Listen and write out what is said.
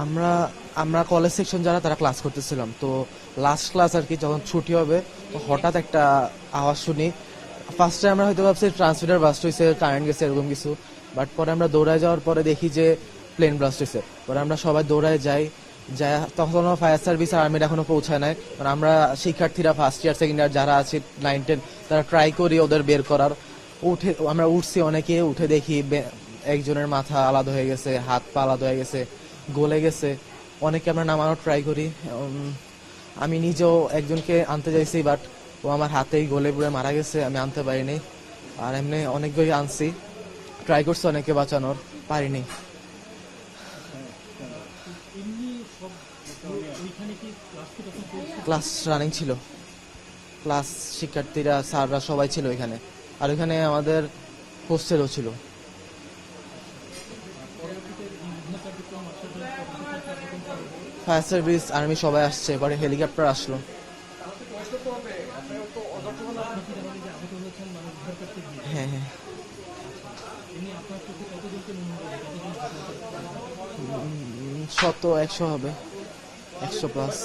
আমরা আমরা college section যারা তারা ক্লাস করতেছিলাম, তো লাস্ট ক্লাস আর কি, যখন ছুটি হবে তো হঠাৎ একটা আওয়াজ শুনি। ফার্স্টে আমরা হয়তো ভাবছি ট্রান্সমিটার ব্লাস্ট হয়েছে, কারেন্ট গেছে, এরকম কিছু। বাট পরে আমরা দৌড়ায় যাওয়ার পরে দেখি যে প্লেন ব্লাস্ট হয়েছে। পরে আমরা সবাই দৌড়ায় যাই, যাই তখনও ফায়ার সার্ভিস আর আর্মির এখনো পৌঁছায় নাই। মানে আমরা শিক্ষার্থীরা ফার্স্ট ইয়ার সেকেন্ড ইয়ার যারা আছে 9-10, তারা ট্রাই করি ওদের বের করার। আমরা উঠছি, অনেকে উঠে দেখি একজনের মাথা আলাদা হয়ে গেছে, হাত পা আলাদা হয়ে গেছে, গলে গেছে। অনেকে আমরা নামানোর ট্রাই করি। আমি নিজেও একজনকে আনতে চাইছি, বাট ও আমার হাতেই গলে পুড়ে মারা গেছে, আমি আনতে পারিনি। আর এমনি অনেকগুলি আনছি, ট্রাই করছি অনেকে বাঁচানোর, পারিনি। ক্লাস রানিং ছিল, ক্লাস শিক্ষার্থীরা স্যাররা সবাই ছিল এখানে। আর এখানে আমাদের হোস্টেলও ছিল। ফায়ার সার্ভিস আর্মি সবাই আসছে, পরে হেলিকপ্টার আসলো। হ্যাঁ হ্যাঁ, 100-100 হবে, 100+।